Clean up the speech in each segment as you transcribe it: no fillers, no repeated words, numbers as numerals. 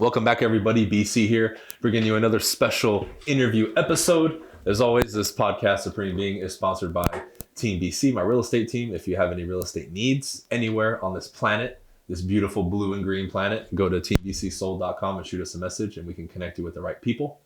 Welcome back, everybody. BC here, bringing you another special interview episode. As always, this podcast, Supreme Being, is sponsored by Team BC, my real estate team. If you have any real estate needs anywhere on this planet, this beautiful blue and green planet, go to teambcsold.com and shoot us a message, and we can connect you with the right people.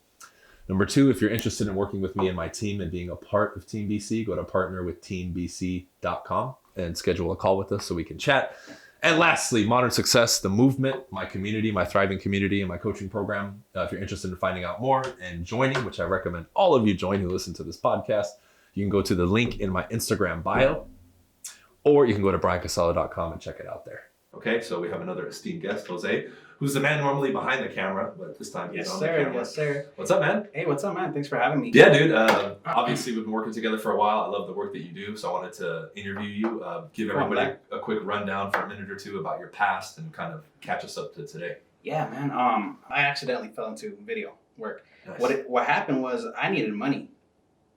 Number two, if you're interested in working with me and my team and being a part of Team BC, go to partnerwithteambc.com and schedule a call with us so we can chat. And lastly, Modern Success, the movement, my community, my thriving community, and my coaching program. If you're interested in finding out more and joining, which I recommend all of you join who listen to this podcast, you can go to the link in my Instagram bio, or you can go to bryancasella.com and check it out there. Okay, so we have another esteemed guest, Jose, who's the man normally behind the camera, but this time he's on the camera. Yes, sir. What's up, man? Hey, what's up, man? Thanks for having me. Yeah, dude. Obviously, we've been working together for a while. I love the work that you do, so I wanted to interview you, give everybody a quick rundown for a minute or two about your past and kind of catch us up to today. Yeah, man. I accidentally fell into video work. Nice. What happened was I needed money.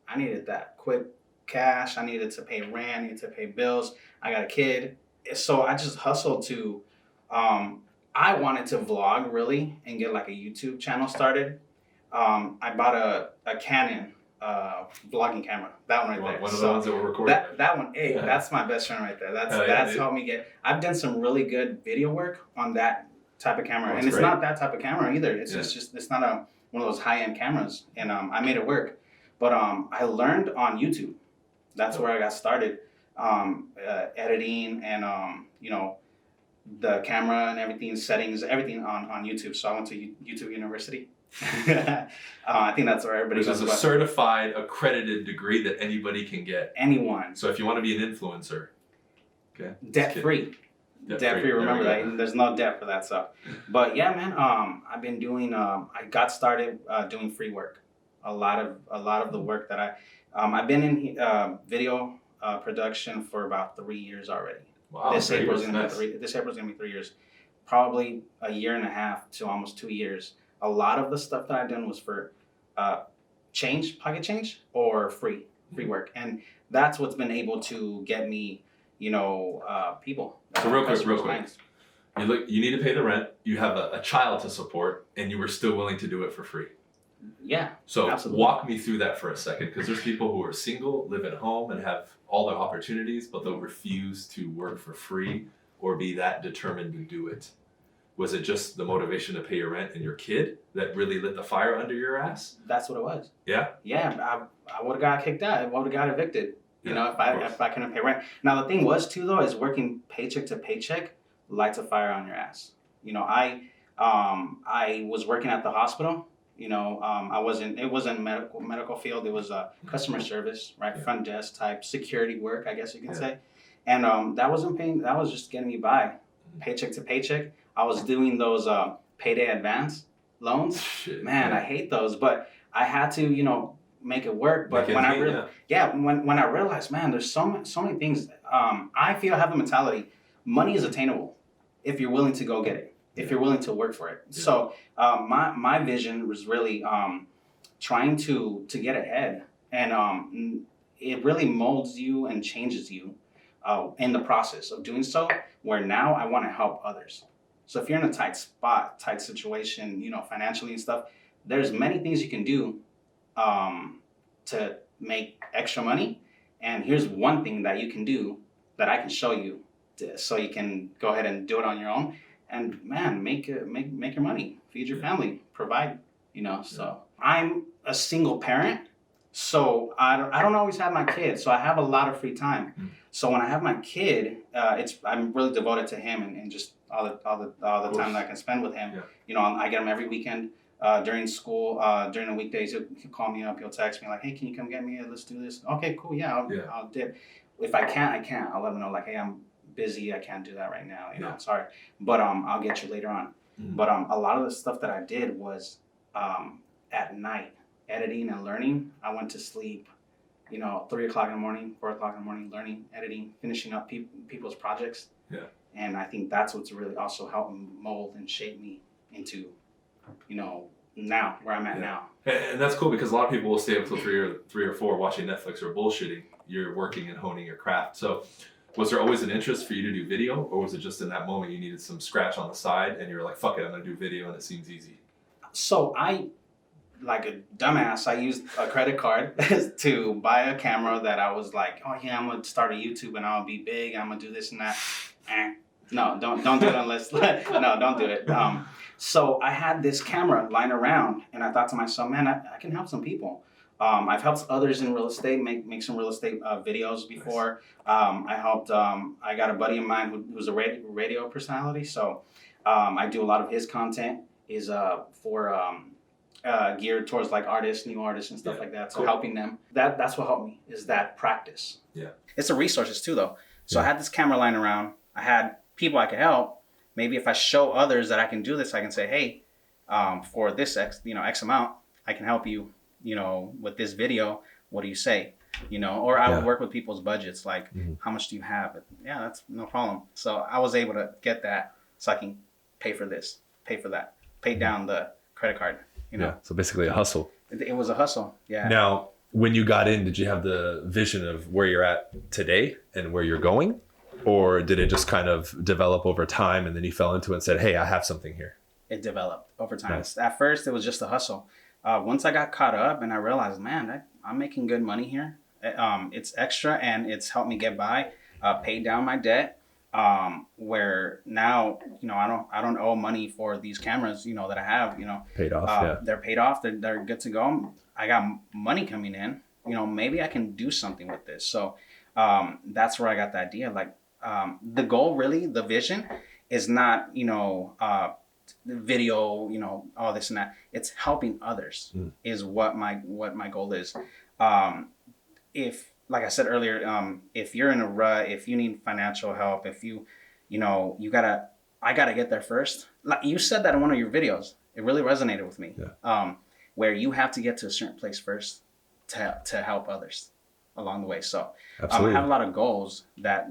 I needed that quick cash. I needed to pay rent. I needed to pay bills. I got a kid. So I just hustled to, I wanted to vlog really and get like a YouTube channel started. I bought a Canon vlogging camera. That one right there. One of the ones that we're recording. That one, hey, that's my best friend right there. That's helped me get. I've done some really good video work on that type of camera, and it's great. Not that type of camera either. It's just it's not one of those high end cameras, and I made it work. But I learned on YouTube. That's where I got started. Editing and the camera and everything, settings, everything on YouTube. So I went to YouTube University. I think that's where everybody goes. Which is a certified, accredited degree that anybody can get. Anyone. So if you want to be an influencer, okay, debt free. Debt free. Remember that. There's no debt for that stuff. But yeah, man. I've been doing. I got started doing free work. A lot of the work that I've been in video production for about 3 years already. Wow, This April's gonna be 3 years, probably a year and a half to almost 2 years. A lot of the stuff that I've done was for pocket change, or free work, and that's what's been able to get me, people. So real quick, you need to pay the rent. You have a child to support, and you were still willing to do it for free. Yeah. So absolutely. Walk me through that for a second, because there's people who are single, live at home, and have all the opportunities, but they'll refuse to work for free or be that determined to do it. Was it just the motivation to pay your rent and your kid that really lit the fire under your ass? That's what it was. Yeah? Yeah, I would have got kicked out. I would have got evicted, if I couldn't pay rent. Now, the thing was, too, though, is working paycheck to paycheck lights a fire on your ass. I was working at the hospital. It wasn't medical field. It was customer service, right? Yeah. Front desk type security work, I guess you can say. And that wasn't paying. That was just getting me by, paycheck to paycheck. I was doing those payday advance loans. Shit, man, I hate those, but I had to, make it work. But when I realized, man, there's so many things. I feel I have the mentality, money is attainable if you're willing to go get it. If you're willing to work for it. Yeah. So my vision was really trying to get ahead. And it really molds you and changes you in the process of doing so, where now I want to help others. So if you're in a tight spot, tight situation, financially and stuff, there's many things you can do to make extra money. And here's one thing that you can do that I can show you so you can go ahead and do it on your own. And man, make your money, feed your family, provide, So I'm a single parent, so I don't always have my kids, so I have a lot of free time. Mm. So when I have my kid, I'm really devoted to him and just all the time that I can spend with him. Yeah. I get him every weekend during school, during the weekdays. He'll call me up, he'll text me like, hey, can you come get me? Let's do this. Okay, cool, yeah, I'll dip. If I can't, I can't. I'll let him know like, hey, I'm busy, I can't do that right now, sorry, but I'll get you later on. Mm-hmm. But a lot of the stuff that I did was at night, editing and learning. I went to sleep 3 o'clock in the morning, 4 o'clock in the morning, learning, editing, finishing up people's projects. Yeah. And I think that's what's really also helped mold and shape me into now where I'm at now. And that's cool, because a lot of people will stay up till 3 or 4 watching Netflix or bullshitting. You're working and honing your craft. So Was there always an interest for you to do video, or was it just in that moment you needed some scratch on the side and you were like, fuck it, I'm gonna do video and it seems easy? So I, like a dumbass, I used a credit card to buy a camera that I was like, oh yeah, I'm gonna start a YouTube and I'll be big, I'm gonna do this and that. No, don't do it unless, no, don't do it. So I had this camera lying around and I thought to myself, man, I can help some people. I've helped others in real estate make some real estate videos before. I helped, I got a buddy of mine who's a radio personality. So I do a lot of his content is for geared towards like artists, new artists and stuff like that. So helping them, that's what helped me is that practice. Yeah. It's the resources too though. So I had this camera lying around. I had people I could help. Maybe if I show others that I can do this, I can say, hey, for this X amount, I can help you, with this video. What do you say? Or I would work with people's budgets. Like, how much do you have? Yeah, that's no problem. So I was able to get that so I can pay for this, pay for that, pay down the credit card, Yeah, so basically a hustle. It was a hustle, yeah. Now, when you got in, did you have the vision of where you're at today and where you're going? Or did it just kind of develop over time and then you fell into it and said, hey, I have something here? It developed over time. Nice. At first, it was just a hustle. Once I got caught up and I realized, man, I'm making good money here. It's extra and it's helped me get by, pay down my debt. Where now, I don't owe money for these cameras, that I have, Paid off, They're paid off. They're good to go. I got money coming in, maybe I can do something with this. So, that's where I got the idea. Like, the goal really, the vision is not, video, all this and that. It's helping others is what my goal is. If, like I said earlier, if you're in a rut, if you need financial help, if I gotta get there first. Like you said that in one of your videos, it really resonated with me. Yeah. Where you have to get to a certain place first to help others along the way. So I have a lot of goals that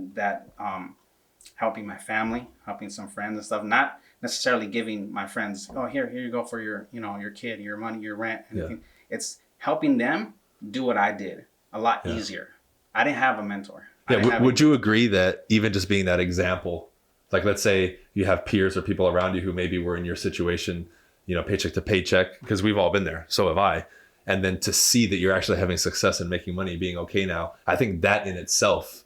helping my family, helping some friends and stuff, not necessarily giving my friends, oh, here you go for your, your kid, your money, your rent. Yeah. It's helping them do what I did a lot easier. I didn't have a mentor. Yeah. Would you agree that even just being that example, like let's say you have peers or people around you who maybe were in your situation, paycheck to paycheck, because we've all been there. So have I. And then to see that you're actually having success and making money, being okay now, I think that in itself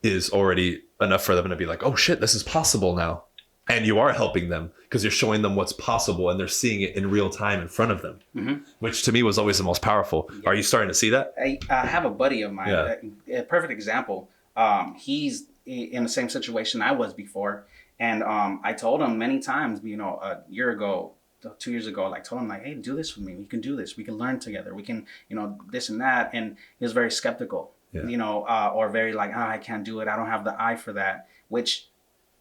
is already enough for them to be like, oh shit, this is possible now. And you are helping them because you're showing them what's possible and they're seeing it in real time in front of them, which to me was always the most powerful. Yeah. Are you starting to see that? I have a buddy of mine, a perfect example. He's in the same situation I was before. And I told him many times, a year ago, 2 years ago, told him like, hey, do this with me. We can do this. We can learn together. We can, this and that. And he was very skeptical, or very like, I can't do it. I don't have the eye for that, which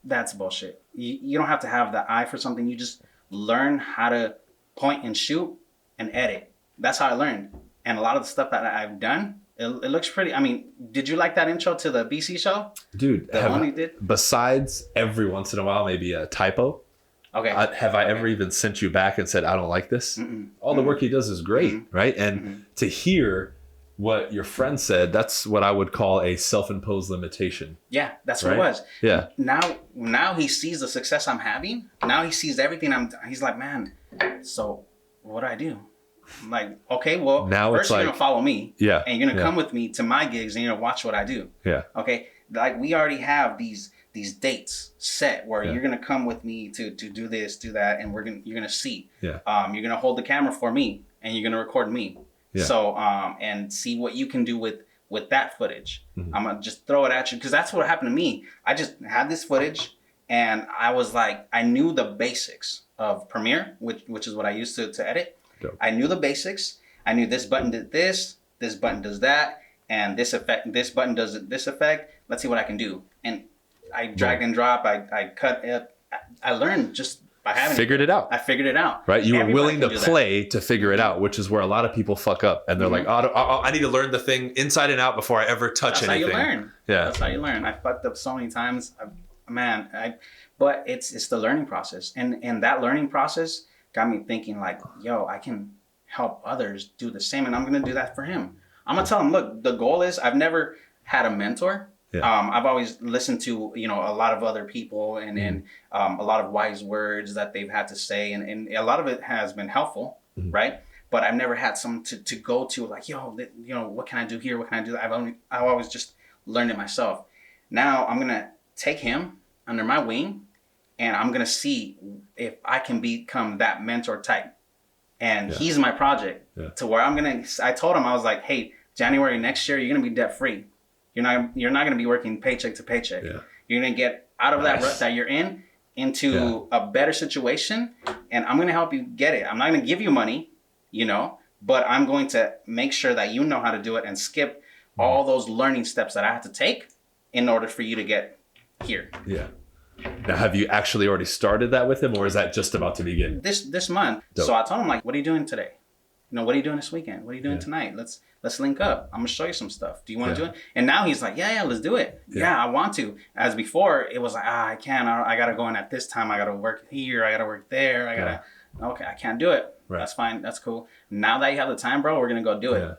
that's bullshit. You don't have to have the eye for something. You just learn how to point and shoot and edit. That's how I learned. And a lot of the stuff that I've done, it looks pretty. I mean, did you like that intro to the BC show? Dude, the one you did? Besides every once in a while, maybe a typo. Okay. Have I ever even sent you back and said, I don't like this? All the work he does is great, right? And to hear what your friend said, that's what I would call a self-imposed limitation. Yeah, that's what it was. Yeah. Now he sees the success I'm having. Now he sees everything he's like, man, so what do I do? I'm like, okay, well, now first you're going to follow me. Yeah. And you're going to come with me to my gigs and you're going to watch what I do. Yeah. Okay. Like we already have these dates set where you're going to come with me to do this, do that. And you're going to see, you're going to hold the camera for me and you're going to record me. Yeah. So, and see what you can do with that footage. I'm going to just throw it at you because that's what happened to me. I just had this footage and I was like, I knew the basics of Premiere, which is what I used to edit. Dope. I knew the basics. I knew this button did this button does that, and this button does this effect. Let's see what I can do. And I drag and drop. I cut it. I learned just by having figured it out. I figured it out. Right. You were willing to play to figure it out, which is where a lot of people fuck up. And they're like, oh, I need to learn the thing inside and out before I ever touch anything. That's how you learn. Yeah. That's how you learn. I fucked up so many times. But it's the learning process. And that learning process got me thinking like, yo, I can help others do the same. And I'm going to do that for him. I'm going to tell him, look, the goal is I've never had a mentor. I've always listened to, you know, a lot of other people and a lot of wise words that they've had to say. And a lot of it has been helpful, right? But I've never had someone to go to like, yo, you know, what can I do here? What can I do? I've always just learned it myself. Now I'm going to take him under my wing and I'm going to see if I can become that mentor type. And he's my project to where I told him, I was like, hey, January next year, you're going to be debt free. You're not going to be working paycheck to paycheck. Yeah. You're going to get out of that rut that you're in into a better situation. And I'm going to help you get it. I'm not going to give you money, you know, but I'm going to make sure that you know how to do it and skip all those learning steps that I have to take in order for you to get here. Yeah. Now, have you actually already started that with him, or is that just about to begin? This month. Dope. So I told him, like, what are you doing today? You know, what are you doing this weekend? What are you doing tonight? Let's link up. I'm gonna show you some stuff. Do you want to do it? And now he's like, yeah, let's do it. Yeah, I want to. As before, it was like, I can't. I gotta go in at this time. I gotta work here. I gotta work there. Okay, I can't do it. Right. That's fine. That's cool. Now that you have the time, bro, we're gonna go do it. Yeah.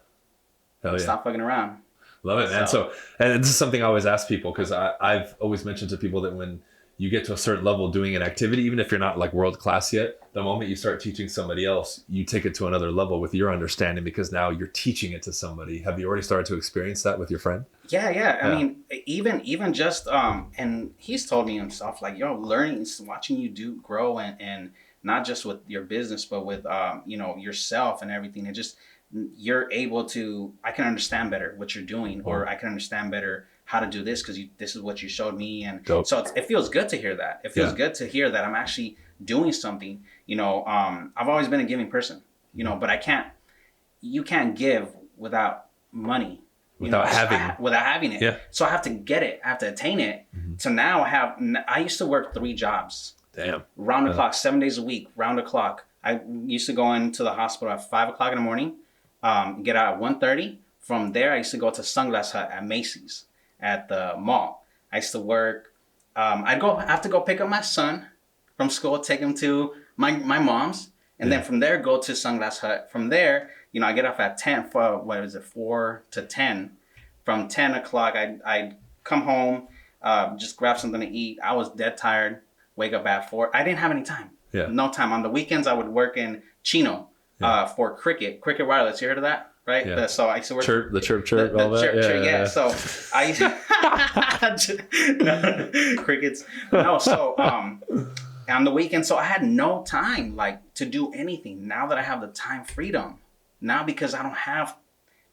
Hell yeah. Stop fucking around. Love it, man. So, and this is something I always ask people, because I've always mentioned to people that when you get to a certain level doing an activity, even if you're not like world class yet, the moment you start teaching somebody else, you take it to another level with your understanding, because now you're teaching it to somebody. Have you already started to experience that with your friend? Yeah. I mean, even just, and he's told me himself, like, yo, learning, watching you grow and not just with your business, but with, you know, yourself and everything. It just, you're able to, I can understand better what you're doing, or I can understand better how to do this because this is what you showed me. And so it feels good to hear that. It feels good to hear that I'm actually doing something. You know, I've always been a giving person, you know, but you can't give without money. Without having it. Yeah. So I have to get it. I have to attain it. So now I used to work 3 jobs. Damn. Round the clock, 7 days a week, round the clock. I used to go into the hospital at 5 o'clock in the morning, get out at 1:30. From there, I used to go to Sunglass Hut at Macy's at the mall. I used to work. I'd have to go pick up my son from school, take him to my mom's, and then from there go to Sunglass Hut. From there, you know, I get off at 10 for 4 to 10. From 10 o'clock, I'd come home, just grab something to eat. I was dead tired. Wake up at 4. I didn't have any time. Yeah. No time. On the weekends, I would work in Chino for Cricket Wireless. You heard of that? Right? Yeah. So I used to work... The chirp, all that? Yeah. So I used to... Crickets. No, so on the weekend, so I had no time, like, to do anything. Now that I have the time freedom, now because I don't have,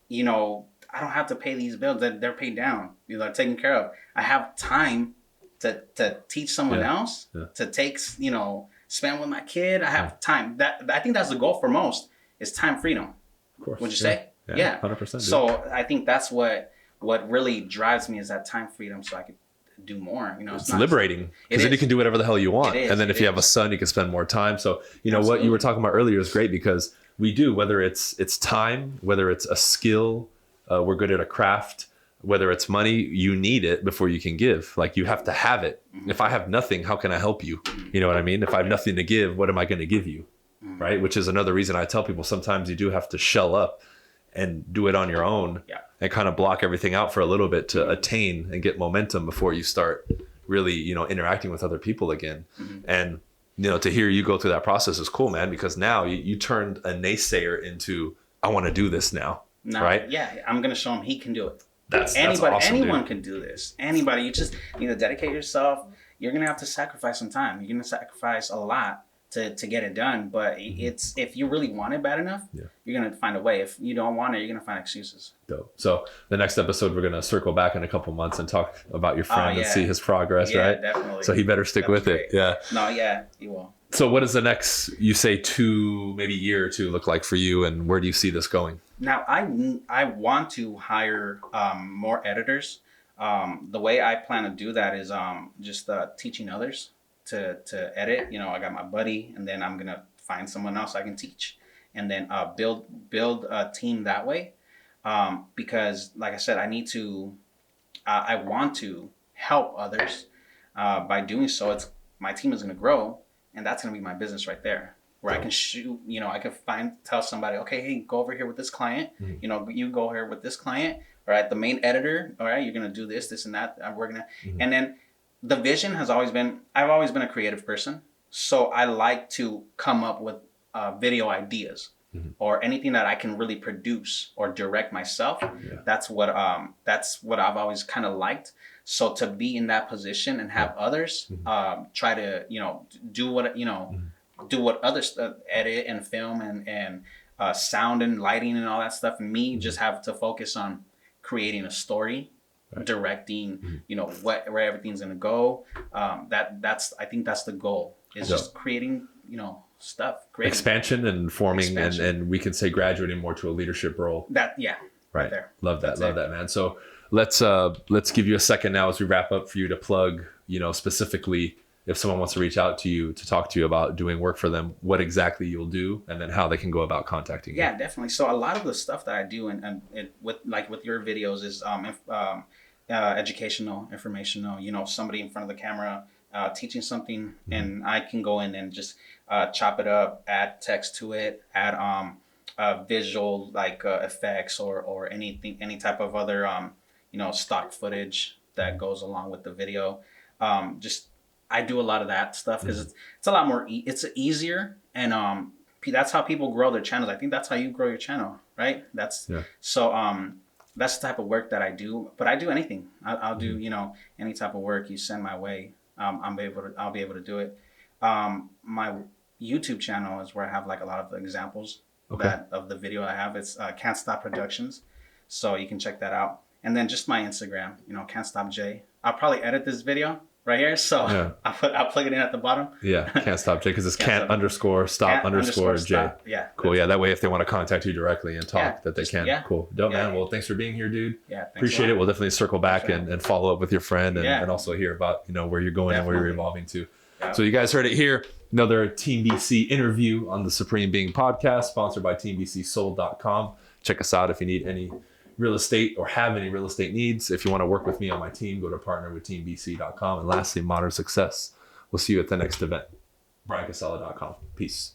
you know, I don't have to pay these bills, that they're paid down, you know, they're taken care of. I have time to teach someone else, to take, you know, spend with my kid. I have time. I think that's the goal for most, is time freedom. Of course. Would you say? Yeah. 100%. Dude. So I think that's what really drives me, is that time freedom, so I could do more. You know, it's liberating, because then you can do whatever the hell you want. And then if you have a son, you can spend more time. So, you know, what you were talking about earlier is great, because we do, whether it's time, whether it's a skill, we're good at a craft, whether it's money, you need it before you can give. Like, you have to have it. If I have nothing, how can I help you? You know what I mean? If I have nothing to give, what am I going to give you? Right? Which is another reason I tell people, sometimes you do have to shell up and do it on your own, and kind of block everything out for a little bit to attain and get momentum before you start really, you know, interacting with other people again. And, you know, to hear you go through that process is cool, man, because now you turned a naysayer into, I want to do this now. Right? Yeah. I'm going to show him he can do it. That's awesome, anyone dude. Can do this. Anybody. You just need to dedicate yourself. You're going to have to sacrifice some time. You're going to sacrifice a lot to get it done. But it's, if you really want it bad enough, you're going to find a way. If you don't want it, you're going to find excuses. Dope. So the next episode, we're going to circle back in a couple months and talk about your friend and see his progress, right? Definitely. So he better stick with it. Yeah. No, he will. So what does the next, you say, 2, maybe year or 2 look like for you, and where do you see this going? Now, I want to hire more editors. The way I plan to do that is just teaching others to edit. You know, I got my buddy, and then I'm going to find someone else I can teach, and then build a team that way. Because, like I said, I want to help others. By doing so, my team is going to grow, and that's going to be my business right there. Where I can shoot, you know, I can tell somebody, okay, hey, go over here with this client. You know, you go here with this client. All right, the main editor. All right, you're gonna do this, this, and that. We're gonna, and then the vision has always been. I've always been a creative person, so I like to come up with video ideas or anything that I can really produce or direct myself. Yeah. That's what I've always kind of liked. So to be in that position and have others try to do what others edit and film and sound and lighting and all that stuff, and me just have to focus on creating a story, directing, where everything's gonna go. That's I think that's the goal, is just creating, stuff. Expansion and forming, and we can say graduating more to a leadership role. Right there. Love that. Love that, man. So let's give you a second now as we wrap up for you to plug, specifically if someone wants to reach out to you to talk to you about doing work for them, what exactly you'll do, and then how they can go about contacting you. Yeah, definitely. So a lot of the stuff that I do and with your videos is educational, informational, somebody in front of the camera teaching something, and I can go in and just chop it up, add text to it, add visual effects or any type of other stock footage that goes along with the video. I do a lot of that stuff because it's a lot more it's easier, and that's how people grow their channels. I think that's how you grow your channel, right? That's the type of work that I do. But I do anything. I'll do any type of work you send my way. I'll be able to do it. My YouTube channel is where I have a lot of examples of the video I have. It's Can't Stop Productions, so you can check that out. And then just my Instagram, Can't Stop J. I'll probably edit this video right here, so I'll plug it in at the bottom. Yeah, Can't Stop J, because it's can't_stop_J. Yeah, cool. Yeah, that way if they want to contact you directly and talk, that they can. Yeah. Cool. Dope, man. Well, thanks for being here, dude. Yeah, appreciate it. We'll definitely circle back and follow up with your friend and also hear about where you're going and where you're evolving to. Yeah. So you guys heard it here. Another Team BC interview on the Supreme Being podcast, sponsored by teambcsold.com. Check us out if you need any real estate or have any real estate needs. If you want to work with me on my team, go to partnerwithteambc.com. And lastly, Modern Success. We'll see you at the next event. BRYANcasella.com. Peace.